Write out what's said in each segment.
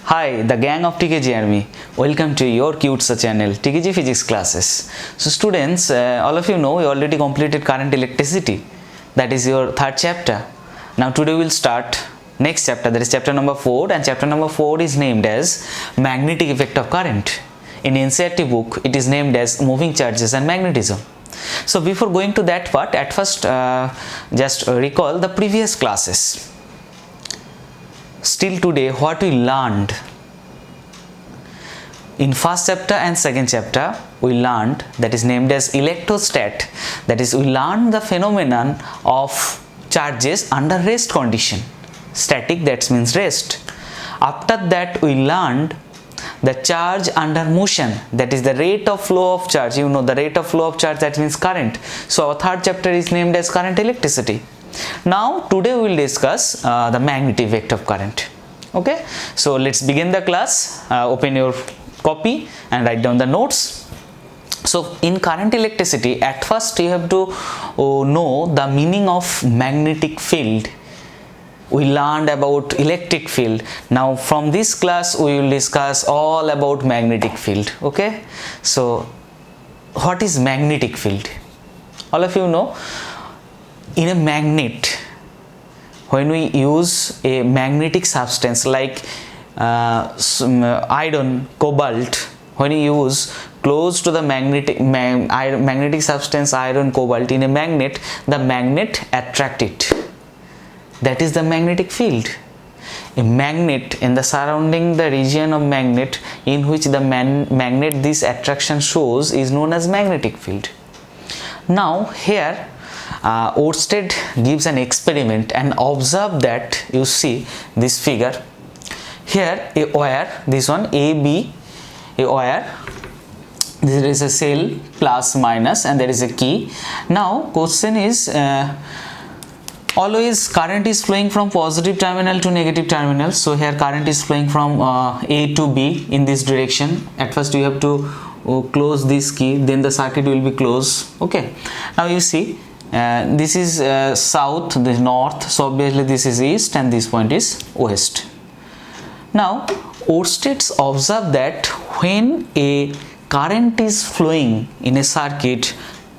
Hi, the gang of TKG Army. Welcome to your cute channel, TKG Physics classes. So students, all of you know you already completed current electricity. That is your third chapter. Now today we'll start next chapter, that is chapter number 4, and chapter number 4 is named as Magnetic Effect of Current. In NCERT book, it is named as Moving Charges and Magnetism. So before going to that part, at first just recall the previous classes. Still today, what we learned in first chapter and second chapter, we learned that is named as electrostat. That is, we learned the phenomenon of charges under rest condition. Static, that means rest. After that, we learned the charge under motion, that is the rate of flow of charge. You know the rate of flow of charge, that means current. So our third chapter is named as current electricity. Now today we will discuss the magnetic effect of current. Okay, so let's begin the class. Open your copy and write down the notes. So in current electricity, at first you have to know the meaning of magnetic field. We learned about electric field. Now from this class we will discuss all about magnetic field. Okay, so what is magnetic field? All of you know, in a magnet, when we use a magnetic substance like iron, cobalt, when you use close to the magnetic substance iron, cobalt in a magnet, the magnet attract it. That is the magnetic field. A magnet in the surrounding the region of magnet in which the magnet this attraction shows is known as magnetic field. Now here Oersted gives an experiment and observe that you see this figure. Here a wire, this one AB, a wire, there is a cell plus minus and there is a key. Now question is, always current is flowing from positive terminal to negative terminal. So here current is flowing from A to B in this direction. At first you have to close this key, then the circuit will be closed. Okay, now you see this is south, this north, so obviously this is east and this point is west. Now Oersted observed that when a current is flowing in a circuit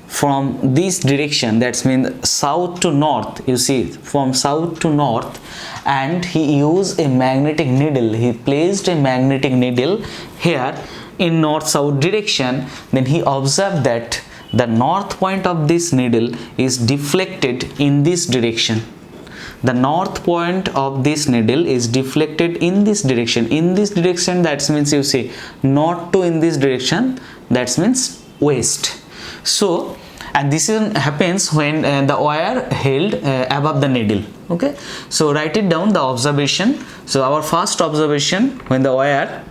from this direction, that means south to north, you see from south to north, and he used a magnetic needle, he placed a magnetic needle here in north-south direction, then he observed that the north point of this needle is deflected in this direction. The north point of this needle is deflected in this direction. In this direction, that means you see north to in this direction, that means west. So, and this happens when the wire held above the needle. Okay, so write it down, the observation. So our first observation, when the wire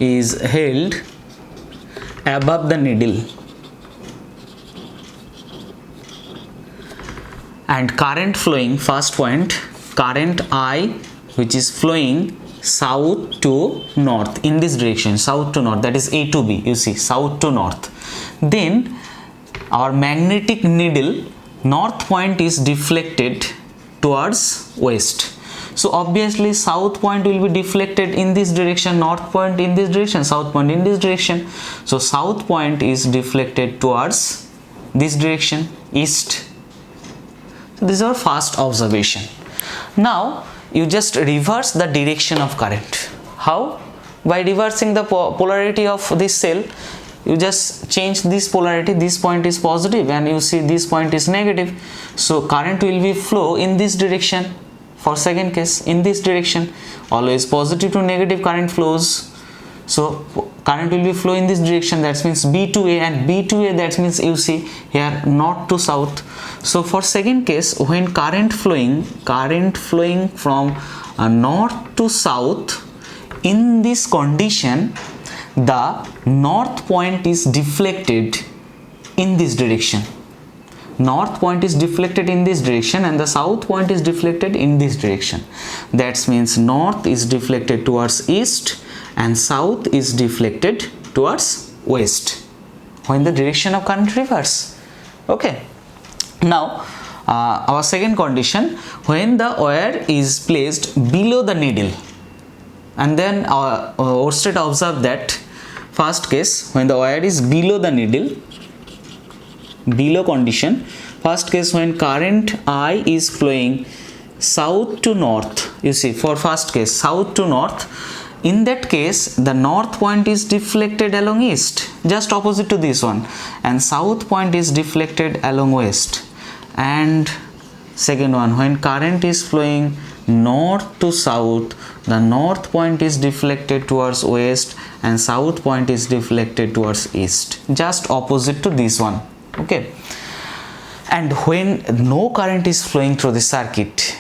is held above the needle and current flowing, first point, current I which is flowing south to north in this direction, south to north, that is A to B, you see south to north. Then our magnetic needle north point is deflected towards west. So obviously south point will be deflected in this direction, north point in this direction, south point in this direction. So south point is deflected towards this direction, east. So this is our first observation. Now you just reverse the direction of current. How? By reversing the polarity of this cell. You just change this polarity, this point is positive and you see this point is negative. So current will be flow in this direction. For second case, in this direction, always positive to negative current flows. So current will be flow in this direction, that means B to A, and B to A, that means you see here north to south. So for second case, when current flowing from north to south, in this condition the north point is deflected in this direction. North point is deflected in this direction and the south point is deflected in this direction. That means north is deflected towards east and south is deflected towards west when the direction of current reverse. Okay, now our second condition, when the wire is placed below the needle, and then Oersted observed that first case, when the wire is below the needle, below condition, first case when current I is flowing south to north, you see, for first case south to north, in that case the north point is deflected along east, just opposite to this one, and south point is deflected along west. And second one, when current is flowing north to south, the north point is deflected towards west and south point is deflected towards east, just opposite to this one. Okay, and when no current is flowing through the circuit,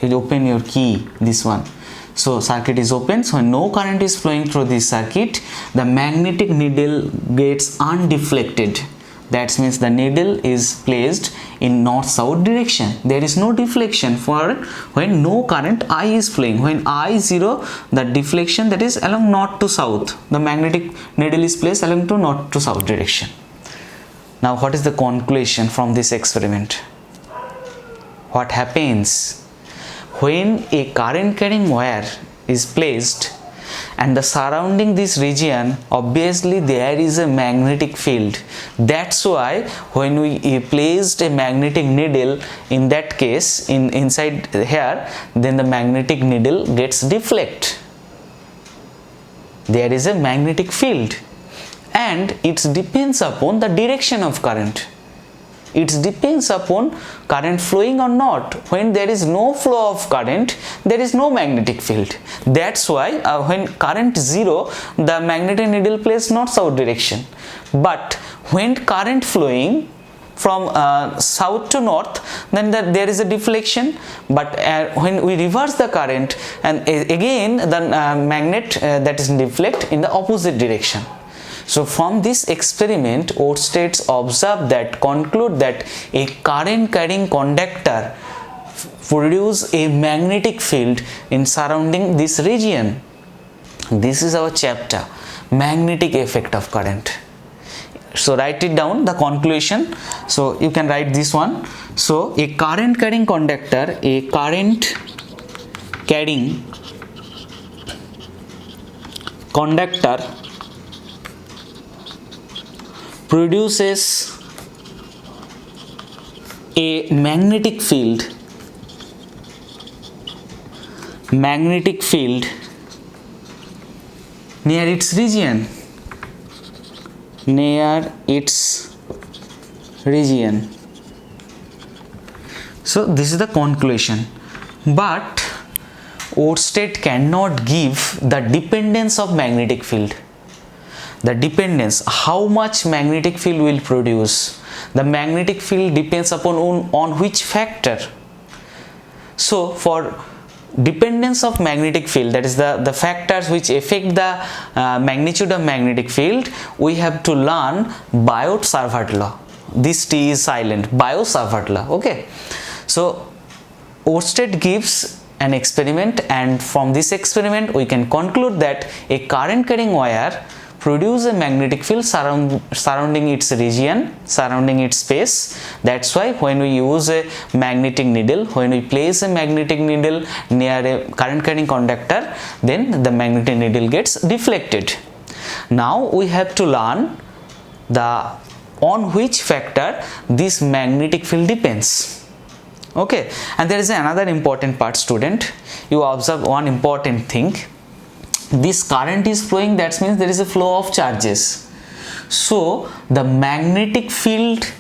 you open your key, this one, so circuit is open, so no current is flowing through this circuit, the magnetic needle gets undeflected. That means the needle is placed in north-south direction. There is no deflection for when no current I is flowing. When I is 0, the deflection, that is along north to south. The magnetic needle is placed along to north to south direction. Now what is the conclusion from this experiment? What happens when a current carrying wire is placed and the surrounding this region, obviously there is a magnetic field. That's why when we placed a magnetic needle in that case inside here, then the magnetic needle gets deflected. There is a magnetic field and it depends upon the direction of current. It depends upon current flowing or not. When there is no flow of current, there is no magnetic field. That's why when current is 0, the magnetic needle plays north-south direction. But when current flowing from south to north, then there is a deflection. But when we reverse the current, and again the magnet that is deflect in the opposite direction. So from this experiment, Oersted observed that, conclude that a current carrying conductor produce a magnetic field in surrounding this region. This is our chapter, magnetic effect of current. So write it down, the conclusion. So you can write this one. So a current carrying conductor, a current carrying conductor produces a magnetic field near its region, So this is the conclusion. But Oersted cannot give the dependence of magnetic field. The dependence, how much magnetic field will produce. The magnetic field depends upon on which factor. So for dependence of magnetic field, that is the factors which affect the magnitude of magnetic field, we have to learn Biot-Savart law. This T is silent, Bioservart law. Okay, so Oersted gives an experiment, and from this experiment we can conclude that a current carrying wire produce a magnetic field surrounding its region, surrounding its space. That's why when we use a magnetic needle, when we place a magnetic needle near a current carrying conductor, then the magnetic needle gets deflected. Now we have to learn on which factor this magnetic field depends. Okay, and there is another important part, student. You observe one important thing. This current is flowing, that means there is a flow of charges. So the magnetic field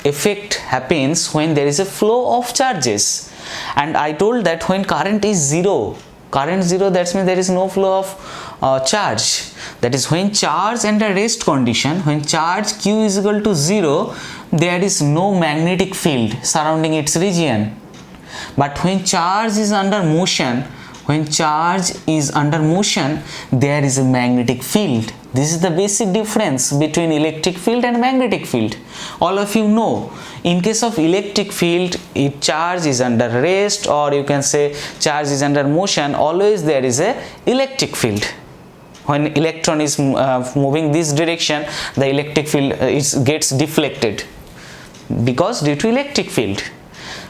effect happens when there is a flow of charges. And I told that when current is 0, that means there is no flow of charge. That is when charge under rest condition, when charge Q is equal to 0, there is no magnetic field surrounding its region. But when charge is under motion, there is a magnetic field. This is the basic difference between electric field and magnetic field. All of you know, in case of electric field, if charge is under rest, or you can say charge is under motion, always there is a electric field. When electron is moving this direction, the electric field gets deflected. because due to electric field.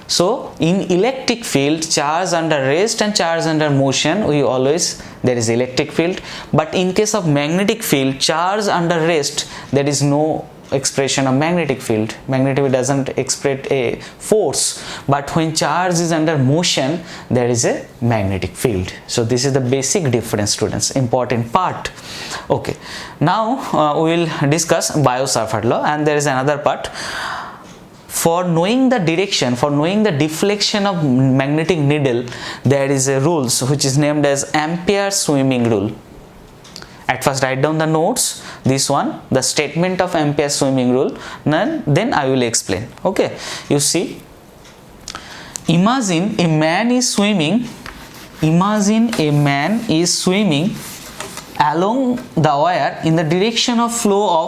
So in electric field, charge under rest and charge under motion, we always there is electric field, but in case of magnetic field, charge under rest, there is no expression of magnetic field. Magnetic field doesn't express a force, but when charge is under motion, there is a magnetic field. So this is the basic difference, students, important part. Okay, now we will discuss Biot-Savart law, and there is another part. For knowing the direction, for knowing the deflection of magnetic needle, there is a rules which is named as Ampere swimming rule. At first write down the notes, this one, the statement of Ampere swimming rule, then I will explain. Okay, you see, imagine a man is swimming along the wire in the direction of flow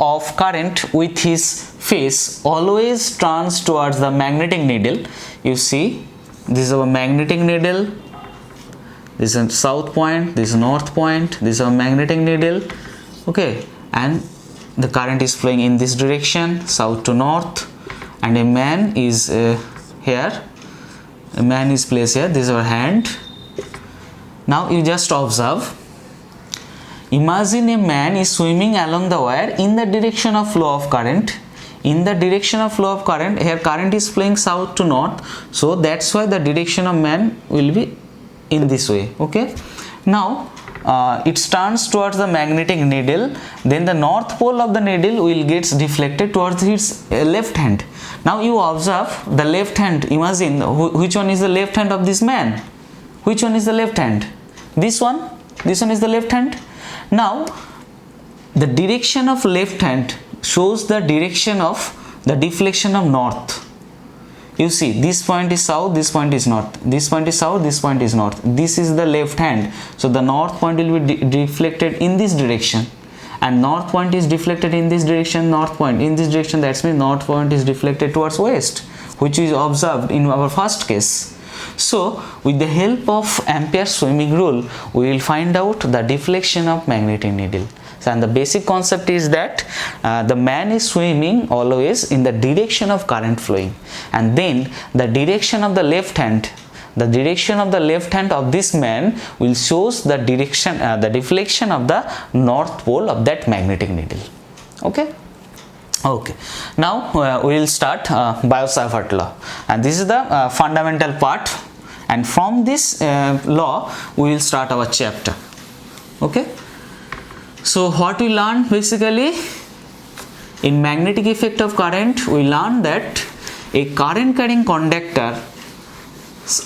of current with his face always turns towards the magnetic needle. You see, this is our magnetic needle, this is south point, this is north point, this is our magnetic needle. Okay, and the current is flowing in this direction, south to north, and a man is here, a man is placed here, this is our hand. Now you just observe, imagine a man is swimming along the wire in the direction of flow of current. In the direction of flow of current, here current is flowing south to north, so that's why the direction of man will be in this way. Okay, now it turns towards the magnetic needle, then the north pole of the needle will get deflected towards its left hand. Now you observe the left hand, imagine which one is the left hand of this man. Which one is the left hand? This one is the left hand. Now the direction of left hand shows the direction of the deflection of north. You see, this point is south, this point is north, this point is south, this point is north, this is the left hand, so the north point will be deflected in this direction, and north point is deflected in this direction, north point in this direction, that means north point is deflected towards west, which is observed in our first case. So with the help of Ampere swimming rule, we will find out the deflection of magnetic needle. So, and the basic concept is that the man is swimming always in the direction of current flowing, and then the direction of the left hand, of this man will shows the direction, the deflection of the north pole of that magnetic needle. Okay. Okay, now we will start Biot-Savart law, and this is the fundamental part, and from this law we will start our chapter. Okay, so what we learned basically in magnetic effect of current, we learned that a current carrying conductor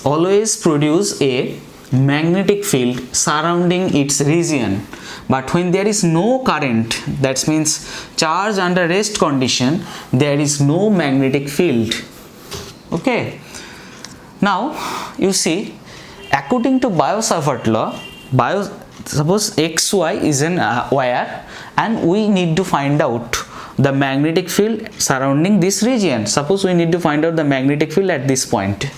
always produce a magnetic field surrounding its region, but when there is no current, that means charge under rest condition, there is no magnetic field. Okay, now you see, according to Biot-Savart law, suppose xy is an wire, and we need to find out the magnetic field surrounding this region. Suppose we need to find out the magnetic field at this point.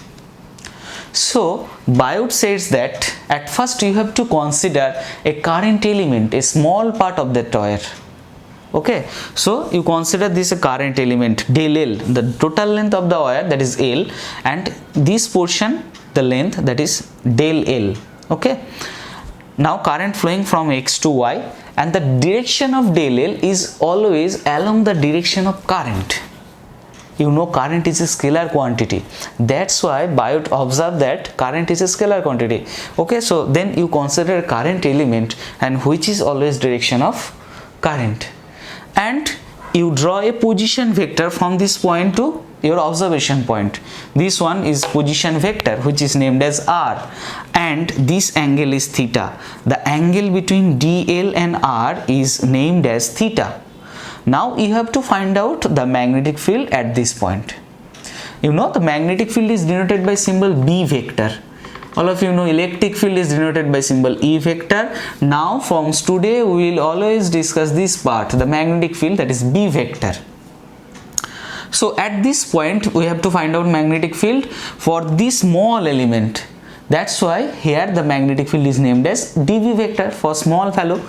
So Biot says that at first you have to consider a current element, a small part of that wire. Okay, so you consider this a current element del L, the total length of the wire, that is L, and this portion the length, that is del L. Okay, now current flowing from x to y, and the direction of del L is always along the direction of current. You know, current is a scalar quantity, that's why Biot observed that current is a scalar quantity. Okay, so then you consider a current element, and which is always direction of current, and you draw a position vector from this point to your observation point. This one is position vector, which is named as r, and this angle is theta. The angle between dl and r is named as theta. Now you have to find out the magnetic field at this point. You know, the magnetic field is denoted by symbol B vector. All of you know electric field is denoted by symbol E vector. Now from today we will always discuss this part, the magnetic field, that is B vector. So at this point we have to find out magnetic field for this small element. That's why here the magnetic field is named as dV vector for small value,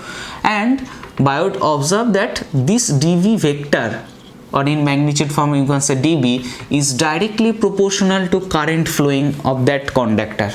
and Biot observed that this dV vector, or in magnitude form you can say dB, is directly proportional to current flowing of that conductor,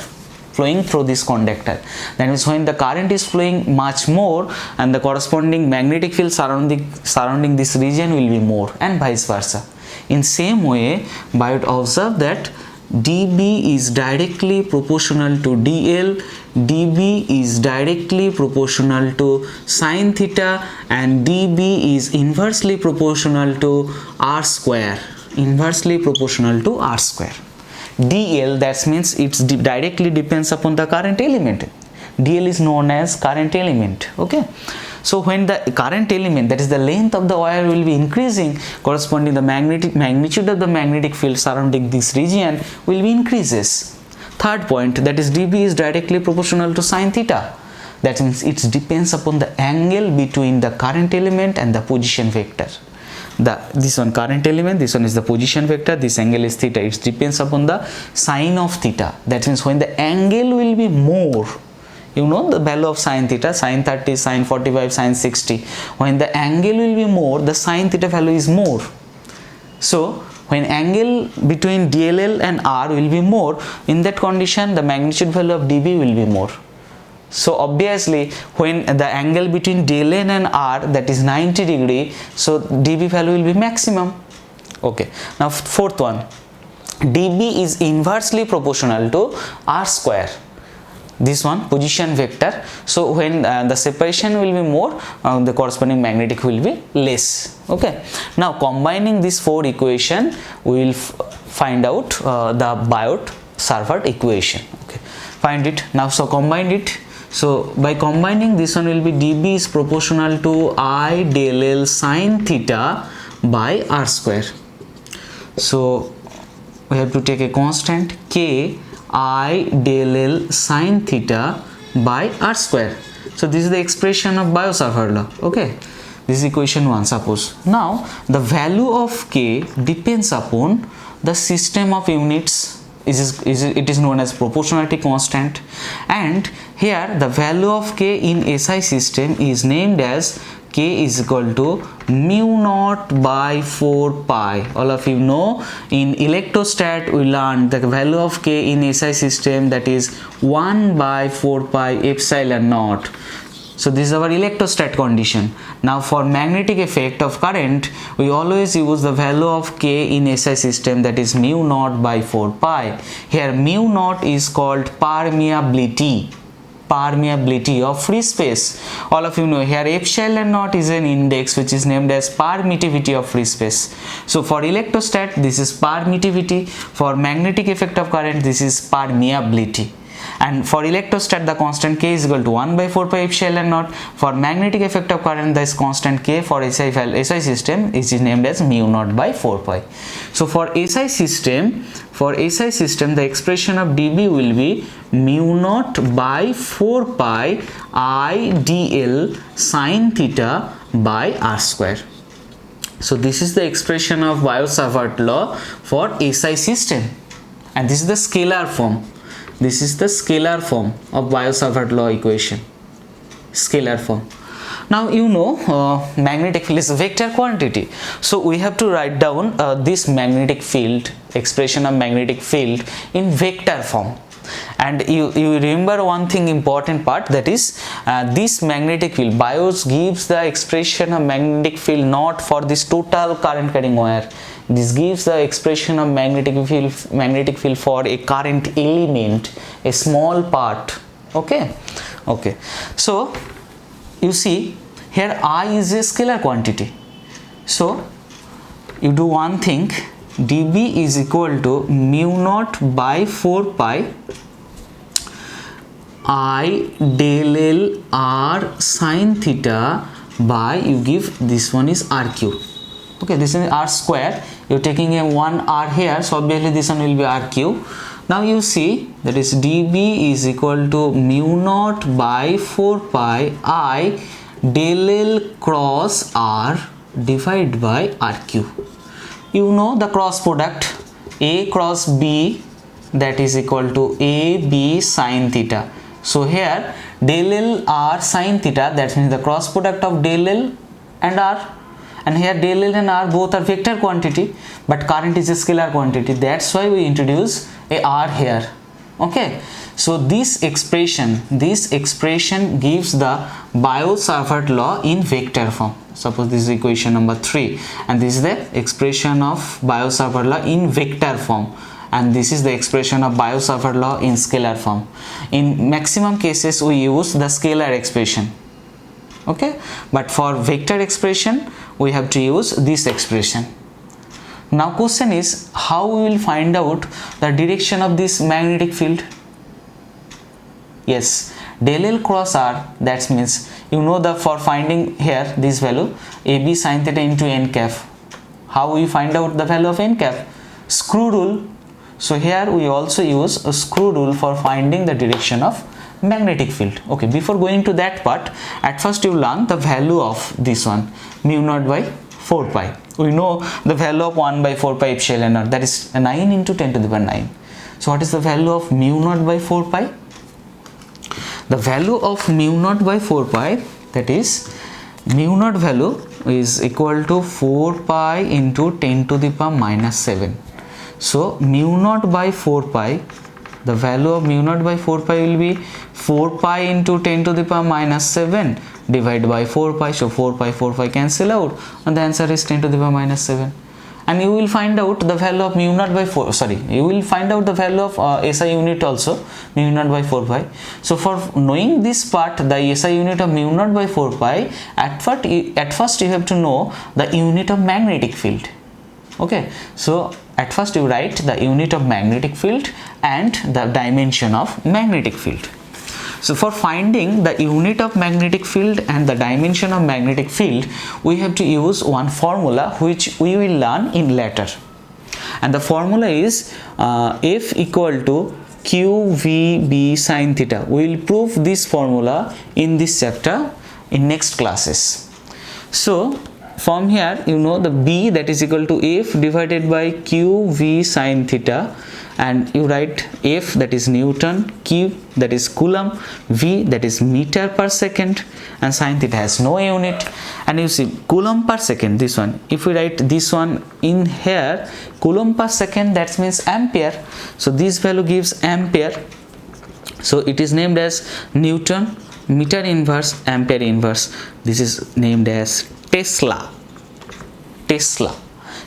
flowing through this conductor. That means when the current is flowing much more, and the corresponding magnetic field surrounding this region will be more, and vice versa. In same way, Biot observed that dB is directly proportional to dL, dB is directly proportional to sine theta, and dB is inversely proportional to r square, inversely proportional to r square. dL, that means it directly depends upon the current element. dL is known as current element. Okay, so when the current element, that is the length of the wire, will be increasing, corresponding the magnitude of the magnetic field surrounding this region will be increases. Third point, that is dB is directly proportional to sine theta. That means it depends upon the angle between the current element and the position vector. This one current element, this one is the position vector, this angle is theta. It depends upon the sine of theta. That means when the angle will be more, you know the value of sine theta, sine 30, sine 45, sine 60. When the angle will be more, the sine theta value is more. So when angle between DLL and R will be more, in that condition the magnitude value of dB will be more. So obviously when the angle between DLN and R, that is 90 degree, so dB value will be maximum. Okay, now fourth one, dB is inversely proportional to r square. This one position vector. So when the separation will be more, the corresponding magnetic will be less. Okay, now combining these four equation, we will find out the Biot-Savart equation. Okay, find it now. So combine it. So by combining, this one will be dB is proportional to I del L sine theta by r square. So we have to take a constant k I del L sine theta by r square. So this is the expression of Biot-Savart law. Okay, this is equation 1. Suppose now the value of k depends upon the system of units. It is known as proportionality constant, and here the value of k in SI system is named as k is equal to mu naught by 4 pi. All of you know in electrostat we learned the value of k in SI system, that is 1 by 4 pi epsilon naught. So this is our electrostat condition. Now for magnetic effect of current, we always use the value of k in SI system, that is mu naught by 4 pi. Here mu naught is called permeability of free space. All of you know here epsilon naught is an index which is named as permittivity of free space. So for electrostat this is permittivity, for magnetic effect of current this is permeability. And for electrostat the constant k is equal to 1 by 4 pi epsilon naught. For magnetic effect of current, this constant k for SI system is named as mu naught by 4 pi. So for SI system the expression of dB will be mu naught by 4 pi I dl sine theta by r square. So this is the expression of Biot-Savart law for SI system, and this is the scalar form. This is the scalar form of Biot-Savart law equation, scalar form. Now you know magnetic field is a vector quantity, so we have to write down this magnetic field, expression of magnetic field in vector form. And you remember one thing important part, that is this magnetic field, Biot gives the expression of magnetic field not for this total current carrying wire. This gives the expression of magnetic field for a current element, a small part. Okay. So you see here I is a scalar quantity. So you do one thing, dB is equal to mu naught by 4 pi I del L r sine theta by, you give this one is r cube. Okay, this is r square. You're taking a 1 r here, so obviously this one will be r cube. Now you see that is dB is equal to mu naught by 4 pi I del L cross r divided by r cube. You know the cross product a cross b, that is equal to a b sine theta. So here del L R sin theta, that means the cross product of del L and R, and here del L and R both are vector quantity, but current is a scalar quantity. That's why we introduce a R here. Okay, so this expression gives the Biot-Savart law in vector form. Suppose this is equation number 3, and this is the expression of Biot-Savart law in vector form, and this is the expression of Biot-Savart law in scalar form. In maximum cases we use the scalar expression, okay, but for vector expression we have to use this expression. Now question is, how we will find out the direction of this magnetic field? Yes, del L cross R, that means you know the, for finding here this value AB sin theta into n cap. How we find out the value of n cap? Screw rule. So here we also use a screw rule for finding the direction of magnetic field. Okay, before going to that part, at first you learn the value of this one, mu naught by 4 pi. We know the value of 1 by 4 pi epsilon naught, that is 9 into 10 to the power 9. So what is the value of mu naught by 4 pi? The value of mu naught by 4 pi, that is mu naught value is equal to 4 pi into 10 to the power minus 7. So mu naught by 4 pi, the value of mu naught by 4 pi will be 4 pi into 10 to the power minus 7 divided by 4 pi. So 4 pi cancel out, and the answer is 10 to the power minus 7. And you will find out the value of mu naught by 4, you will find out the value of SI unit also, mu naught by 4 pi. So for knowing this part, the SI unit of mu naught by 4 pi, at first you have to know the unit of magnetic field. Okay, so at first you write the unit of magnetic field and the dimension of magnetic field. So for finding the unit of magnetic field and the dimension of magnetic field, we have to use one formula which we will learn in later, and the formula is F equal to QVB sin theta. We will prove this formula in this chapter in next classes. So from here you know the B, that is equal to F divided by QV sin theta, and you write F, that is Newton, Q, that is Coulomb, V, that is meter per second, and sin theta has no unit. And you see Coulomb per second, this one, if we write this one in here, Coulomb per second, that means Ampere. So this value gives Ampere, so it is named as Newton meter inverse Ampere inverse. This is named as Tesla.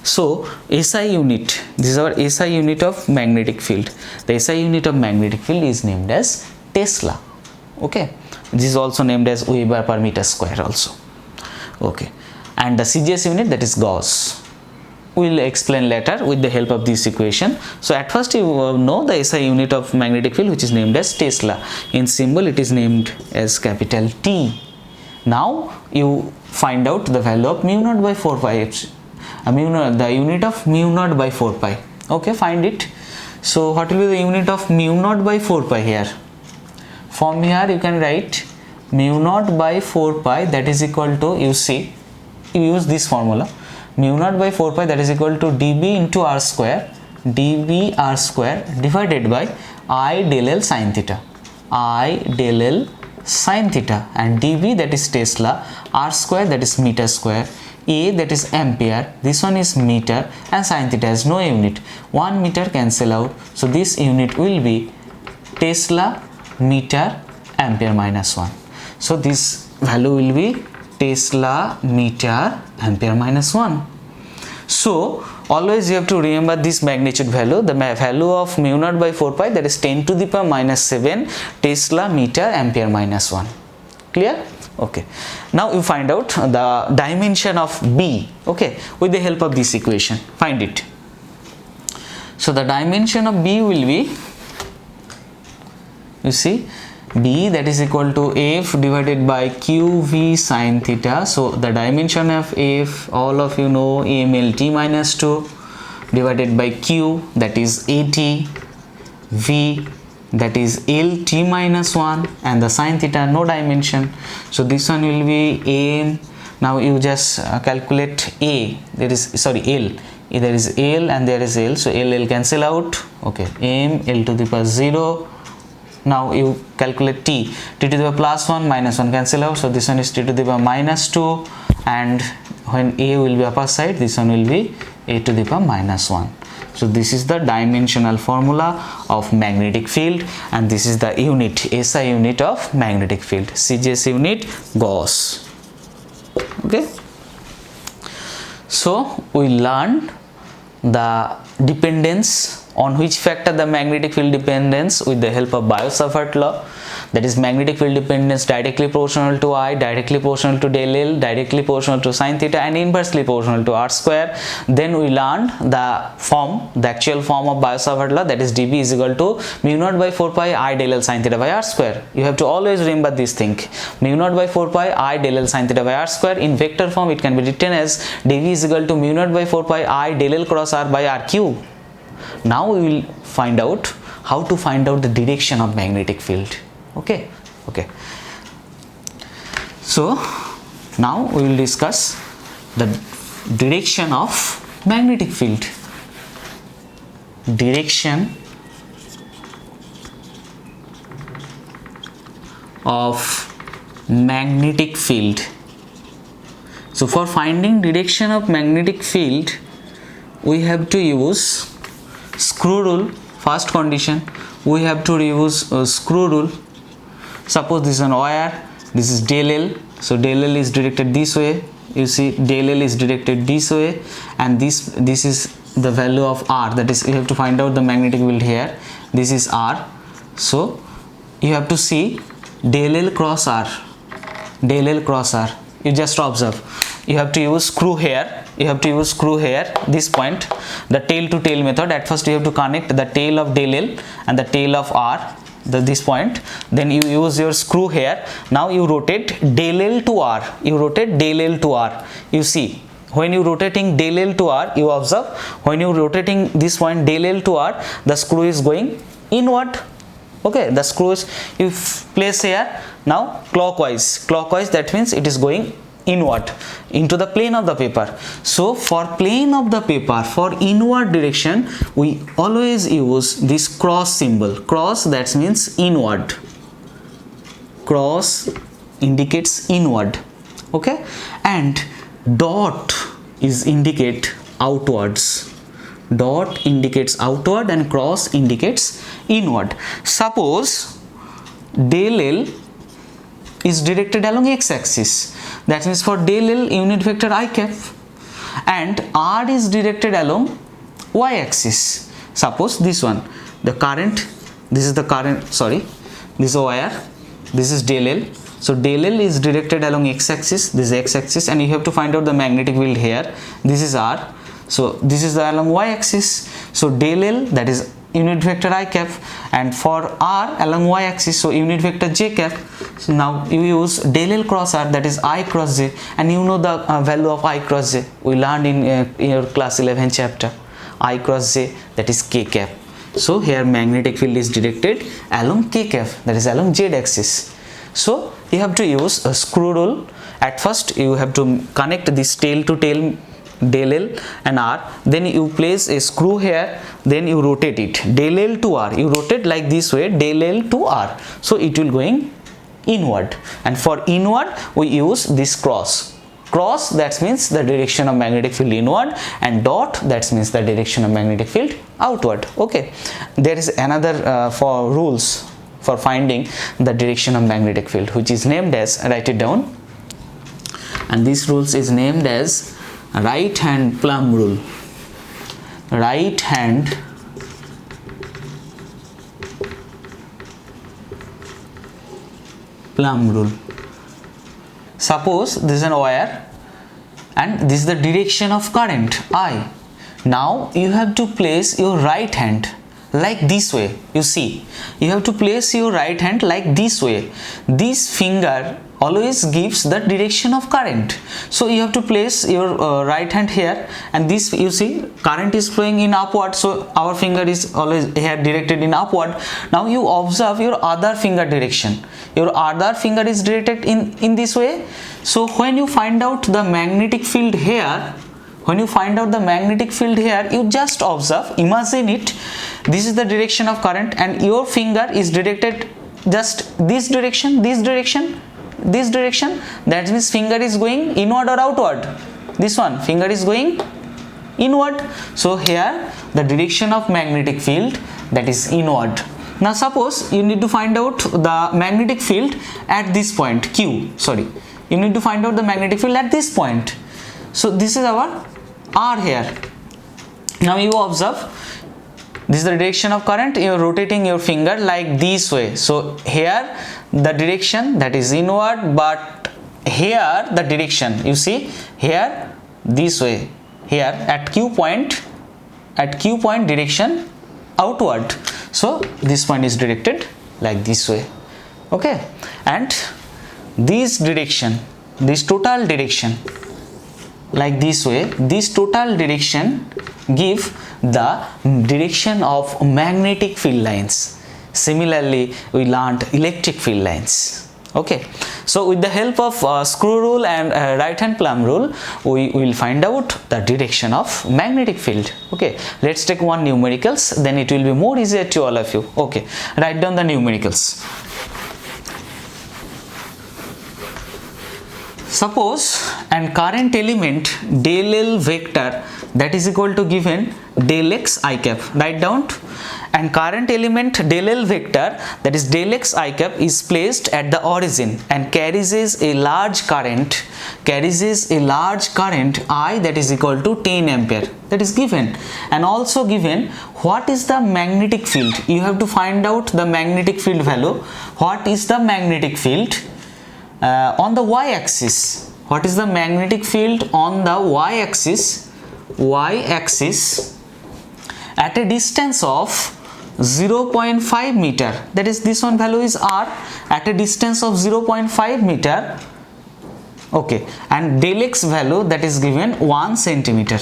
So SI unit, this is our SI unit of magnetic field. The SI unit of magnetic field is named as Tesla. Okay, this is also named as Weber per meter square also. Okay, and the CGS unit, that is Gauss. We will explain later with the help of this equation. So at first you know the SI unit of magnetic field, which is named as Tesla. In symbol it is named as capital T. Now you find out the value of mu naught by 4 pi, the unit of mu naught by 4 pi. Okay, find it. So what will be the unit of mu naught by 4 pi here? From here you can write mu naught by 4 pi, that is equal to, you see, you use this formula, mu naught by 4 pi, that is equal to dB into r square, dB r square divided by I del L sin theta, I del L sin theta, and dB, that is Tesla, r square, that is meter square, A, that is Ampere, this one is meter, and sin theta has no unit, 1 meter cancel out. So this unit will be Tesla meter Ampere minus 1. So this value will be Tesla meter Ampere minus 1. So always you have to remember this magnitude value, the value of mu naught by 4 pi, that is 10 to the power minus 7 Tesla meter Ampere minus 1. Clear? Okay, now you find out the dimension of B, okay, with the help of this equation. Find it. So the dimension of B will be, you see, B, that is equal to F divided by QV sin theta. So the dimension of F, all of you know, AMLT minus 2 divided by Q, that is AT, V, that is LT minus 1, and the sin theta no dimension. So this one will be AM. Now you just calculate A, there is, sorry, L, there is L and there is L, so L cancel out. Okay, M, L to the power 0, Now you calculate t to the power plus 1 minus 1 cancel out, so this one is t to the power minus 2, and when a will be upper side, this one will be a to the power minus 1. So this is the dimensional formula of magnetic field, and this is the unit, SI unit of magnetic field, CGS unit Gauss. Okay, so we learned the dependence, on which factor the magnetic field dependence, with the help of Biot-Savart law, that is magnetic field dependence directly proportional to I, directly proportional to del L, directly proportional to sin theta, and inversely proportional to R square. Then we learned the form, the actual form of Biot-Savart law, that is dB is equal to mu naught by 4 pi I del L sin theta by R square. You have to always remember this thing, mu naught by 4 pi I del L sin theta by R square. In vector form it can be written as dV is equal to mu naught by 4 pi I del L cross R by R cube. Now we will find out how to find out the direction of magnetic field. Okay. So now we will discuss the direction of magnetic field. Direction of magnetic field. So for finding direction of magnetic field, we have to use screw rule. First condition, we have to use screw rule. Suppose this is an wire, this is del L, so del L is directed this way, you see del L is directed this way, and this is the value of R, that is you have to find out the magnetic field here, this is R. So you have to see del L cross R, del L cross R. You just observe, you have to use screw here, this point, the tail to tail method. At first you have to connect the tail of del L and the tail of R, this point, then you use your screw here. Now you rotate del L to R, you see when you rotating del L to R, you observe when you rotating this point del L to R, the screw is going inward. Okay, the screw is, you place here, now clockwise, that means it is going inward into the plane of the paper. So for plane of the paper, for inward direction, we always use this cross symbol. Cross, that means inward, cross indicates inward. Okay, and dot is indicate outwards, dot indicates outward and cross indicates inward. Suppose del L is directed along x-axis, that means for del L unit vector I cap, and R is directed along y-axis. Suppose this one, the current, this is the current, sorry, this is wire, this is del L. So del L is directed along x-axis, this is x-axis, and you have to find out the magnetic field here. This is R, so this is the along y-axis. So del L, that is unit vector I cap, and for R along y-axis, so unit vector j cap. So now you use del L cross R, that is I cross j, and you know the value of I cross j, we learned in your class 11 chapter, I cross j, that is k cap. So here magnetic field is directed along k cap, that is along z axis. So you have to use a screw rule. At first you have to connect this tail to tail del L and R, then you place a screw here, then you rotate it del L to R, you rotate like this way del L to R, so it will going inward, and for inward we use this cross. Cross, that means the direction of magnetic field inward, and dot, that means the direction of magnetic field outward. Okay, there is another for rules for finding the direction of magnetic field, which is named as, write it down, and this rules is named as right hand Plum rule. Right hand Plum rule. Suppose this is an wire and this is the direction of current I. Now you have to place your right hand like this way. You see, you have to place your right hand like this way. This finger always gives the direction of current, so you have to place your right hand here, and this, you see, current is flowing in upward, so our finger is always here directed in upward. Now you observe your other finger direction, your other finger is directed in this way. So when you find out the magnetic field here, when you find out the magnetic field here, you just observe, imagine it, this is the direction of current and your finger is directed just this direction, this direction, this direction. That means finger is going inward or outward. This one, finger is going inward. So here the direction of magnetic field, that is inward. Now suppose you need to find out the magnetic field at this point Q, you need to find out the magnetic field at this point. So this is our R here. Now you observe, this is the direction of current, you are rotating your finger like this way. So here the direction, that is inward, but here the direction, you see here this way, here at Q point direction outward. So this point is directed like this way, okay, and this direction, this total direction like this way, this total direction give the direction of magnetic field lines. Similarly we learned electric field lines, okay. So with the help of screw rule and right hand Plum rule, we will find out the direction of magnetic field, okay. Let's take one numericals, then it will be more easier to all of you, okay. Write down the numericals. Suppose an current element del L vector, that is equal to given del x I cap. Write down, and current element del L vector, that is del x I cap, is placed at the origin and carries a large current I, that is equal to 10 ampere, that is given. And also given what is the magnetic field. You have to find out the magnetic field value. What is the magnetic field on the y-axis? What is the magnetic field on the y-axis at a distance of 0.5 meter, that is this one value is R, at a distance of 0.5 meter, okay, and del x value, that is given 1 centimeter,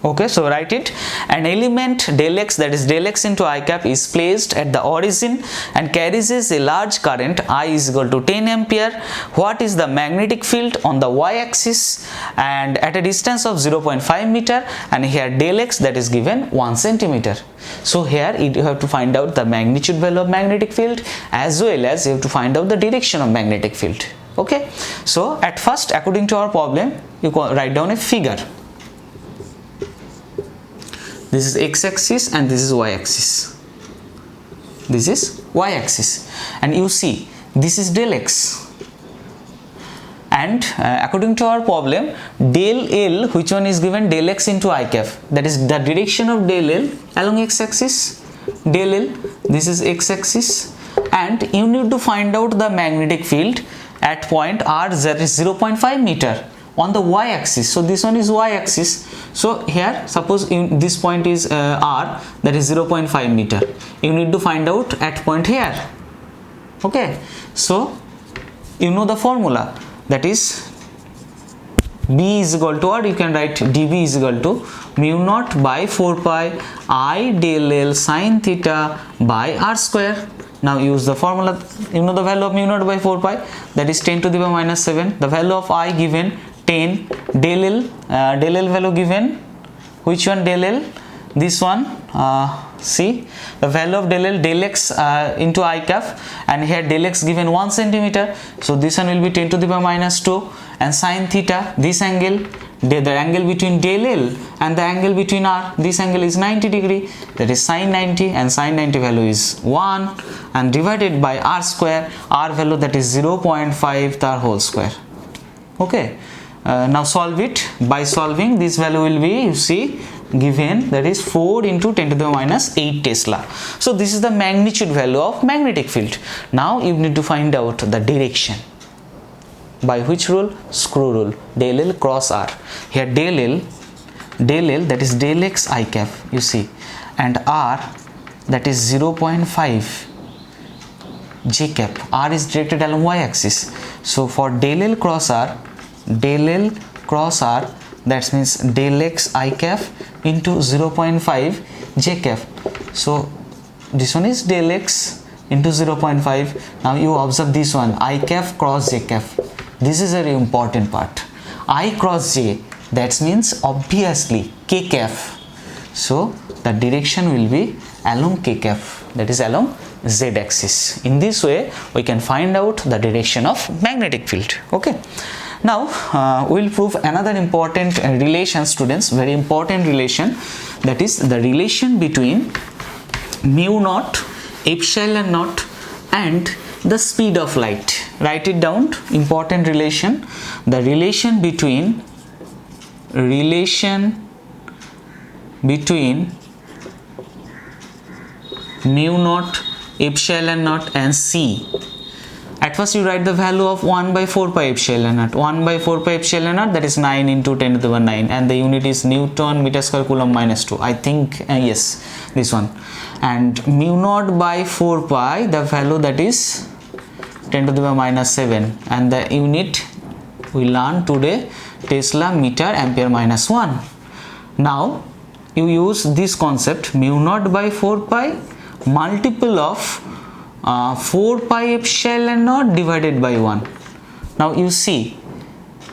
okay. So write it, an element del x, that is del x into I cap, is placed at the origin and carries a large current I is equal to 10 ampere. What is the magnetic field on the y-axis and at a distance of 0.5 meter, and here del x, that is given 1 centimeter. So here you have to find out the magnitude value of magnetic field as well as you have to find out the direction of magnetic field, okay. So at first, according to our problem, you write down a figure. This is x-axis and this is y-axis. This is y-axis, and you see this is del x. And according to our problem, del L, which one is given? Del x into I cap, that is the direction of del L along x-axis. Del L, this is x-axis, and you need to find out the magnetic field at point R, that is 0.5 meter on the y-axis. So this one is y-axis. So here suppose this point is R, that is 0.5 meter. You need to find out at point here, okay. So you know the formula, that is B is equal to, or you can write dB is equal to mu naught by 4 pi I del L sin theta by R square. Now use the formula, you know the value of mu naught by 4 pi, that is 10 to the power minus 7. The value of I given 10, del L value given, which one del L? This one, see the value of del L, del x into I cap, and here del x given 1 centimeter. So this one will be 10 to the power minus 2, and sin theta, this angle, the angle between del L and the angle between R, this angle is 90 degree, that is sin 90, and sin 90 value is 1, and divided by R square, R value, that is 0.5 the whole square, okay. Now solve it. By solving, this value will be, you see, given, that is 4 into 10 to the minus 8 Tesla. So this is the magnitude value of magnetic field. Now you need to find out the direction. By which rule? Screw rule. Del L cross R. Here del L, that is del x I cap, you see, and R, that is 0.5 J cap. R is directed along y axis. So for del L cross R, that means del x I cap into 0.5 J cap. So this one is del x into 0.5. Now you observe this one, I cap cross J cap. This is a very important part. I cross J, that means obviously k cap. So the direction will be along k cap, that is along z axis. In this way we can find out the direction of magnetic field. Okay, now we will prove another important relation, students, very important relation, that is the relation between mu naught epsilon naught and the speed of light. Write it down, important relation, the relation between mu naught epsilon naught and c. At first you write the value of 1 by 4 pi epsilon naught. 1 by 4 pi epsilon naught, that is 9 into 10 to the power 9, and the unit is Newton meter square Coulomb minus 2. I think yes, this one. And mu naught by 4 pi, the value that is 10 to the power minus 7, and the unit we learned today, Tesla meter ampere minus 1. Now you use this concept, mu naught by 4 pi multiple of 4 pi epsilon naught divided by 1. Now you see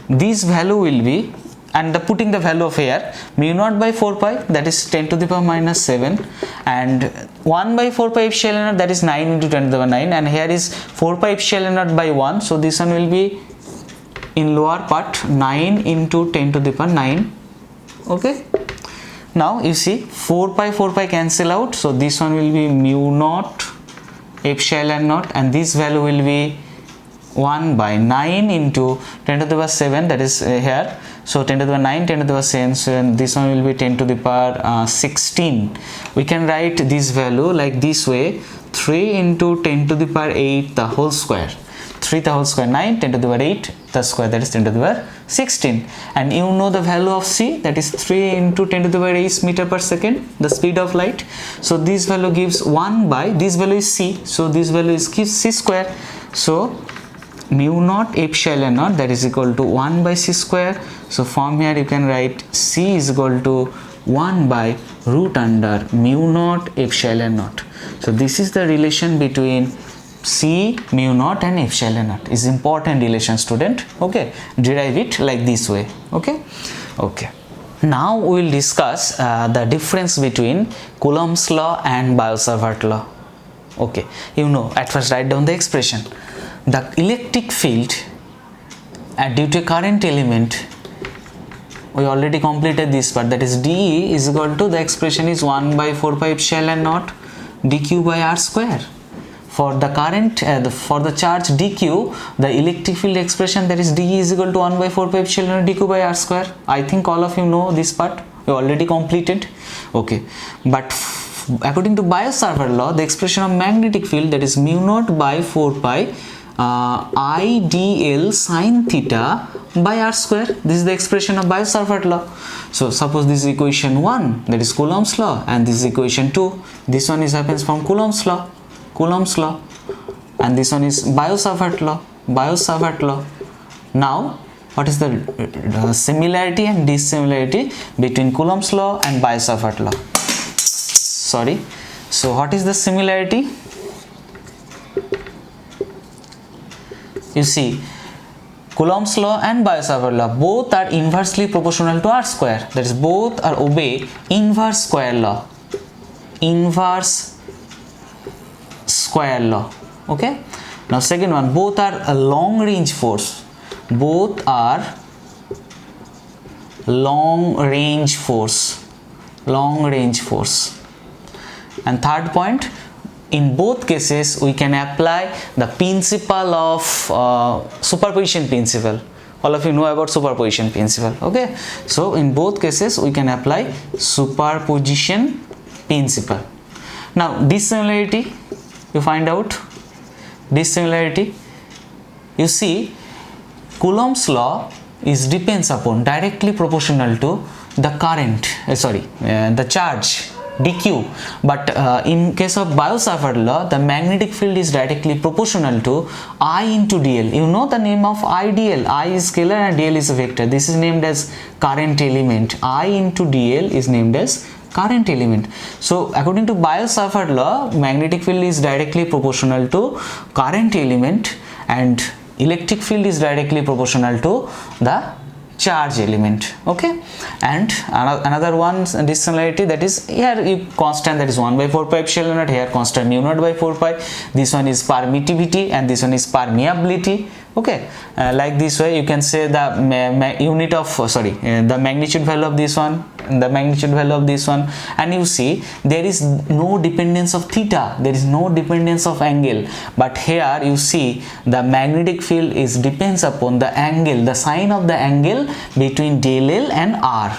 this value will be, and putting the value of here, mu naught by 4 pi, that is 10 to the power minus 7, and 1 by 4 pi epsilon naught, that is 9 into 10 to the power 9, and here is 4 pi epsilon naught by 1, so this one will be in lower part 9 into 10 to the power 9. Okay, now you see 4 pi cancel out, so this one will be mu naught epsilon naught, and this value will be 1 by 9 into 10 to the power 7, that is here, so 10 to the power 9, 10 to the power 7, so this one will be 10 to the power 16. We can write this value like this way, 3 into 10 to the power 8 the whole square, 3 the whole square, 9, 10 to the power 8 the square, that is 10 to the power 16. And you know the value of c, that is 3 into 10 to the power 8 meter per second, the speed of light. So this value gives 1 by, this value is c, so this value is gives c square. So mu naught epsilon naught, that is equal to 1 by c square. So from here you can write c is equal to 1 by root under mu naught epsilon naught. So this is the relation between c, mu naught and epsilon naught. Is important relation, student. Okay, derive it like this way. Okay, okay. Now we will discuss the difference between Coulomb's law and Biot-Savart law. Okay, you know, at first write down the expression. The electric field due to a current element, we already completed this part, that is dE is equal to, the expression is 1 by 4 pi epsilon naught dq by r square. For the current, for the charge dq, the electric field expression, that is dE is equal to 1 by 4 pi epsilon dq by r square. I think all of you know this part, we already completed. Okay, but according to Biot-Savart law, the expression of magnetic field, that is mu naught by 4 pi I dl sine theta by r square. This is the expression of Biot-Savart law. So suppose this is equation 1, that is Coulomb's law, and this is equation 2, this one is happens from Coulomb's law, and this one is Biot-Savart law, Now what is the similarity and dissimilarity between Coulomb's law and Biot-Savart law? Sorry, so what is the similarity? You see, Coulomb's law and Biot-Savart law both are inversely proportional to r square, that is both are obey inverse square law, okay. Now second one, both are a long range force, long range force. And third point, in both cases we can apply the principle of superposition principle. All of you know about superposition principle. Okay, so in both cases we can apply superposition principle. Now dissimilarity, you find out dissimilarity. You see, Coulomb's law is depends upon, directly proportional to the current, the charge dq, but in case of Biot-Savart law, the magnetic field is directly proportional to I into dl. You know the name of I dl, I is scalar and dl is a vector. This is named as current element. I into dl is named as current element. So according to Biot-Savart law, magnetic field is directly proportional to current element and electric field is directly proportional to the charge element. Okay, and another one dissimilarity, that is here you constant, that is 1 by 4 pi epsilon naught, here constant mu naught by 4 pi. This one is permittivity and this one is permeability. Okay, like this way you can say the unit of the magnitude value of this one, the magnitude value of this one, and you see there is no dependence of theta, there is no dependence of angle, but here you see the magnetic field is depends upon the angle, the sign of the angle between del L and R.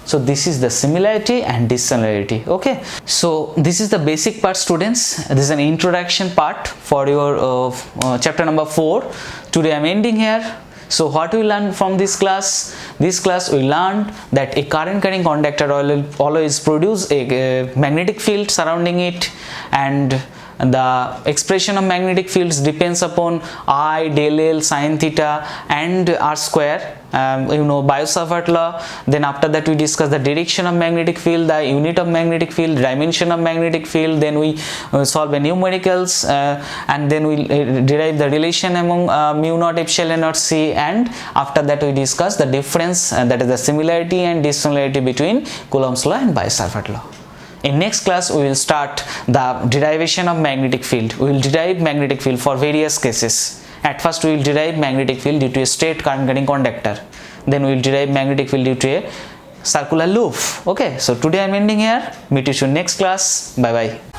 So this is the similarity and dissimilarity. Okay, so this is the basic part, students. This is an introduction part for your chapter number 4. Today I am ending here. So what we learned from this class? This class we learned that a current carrying conductor always produce a magnetic field surrounding it, and the expression of magnetic fields depends upon I, del L, sin theta and R square. Biot-Savart law. Then after that we discuss the direction of magnetic field, the unit of magnetic field, dimension of magnetic field. Then we solve the numericals, and then we derive the relation among mu naught epsilon naught C, and after that we discuss the difference, that is the similarity and dissimilarity between Coulomb's law and Biot-Savart law. In next class we will start the derivation of magnetic field. We will derive magnetic field for various cases. At first we will derive magnetic field due to a straight current carrying conductor. Then we will derive magnetic field due to a circular loop. Okay, so today I am ending here. Meet you soon next class. Bye bye.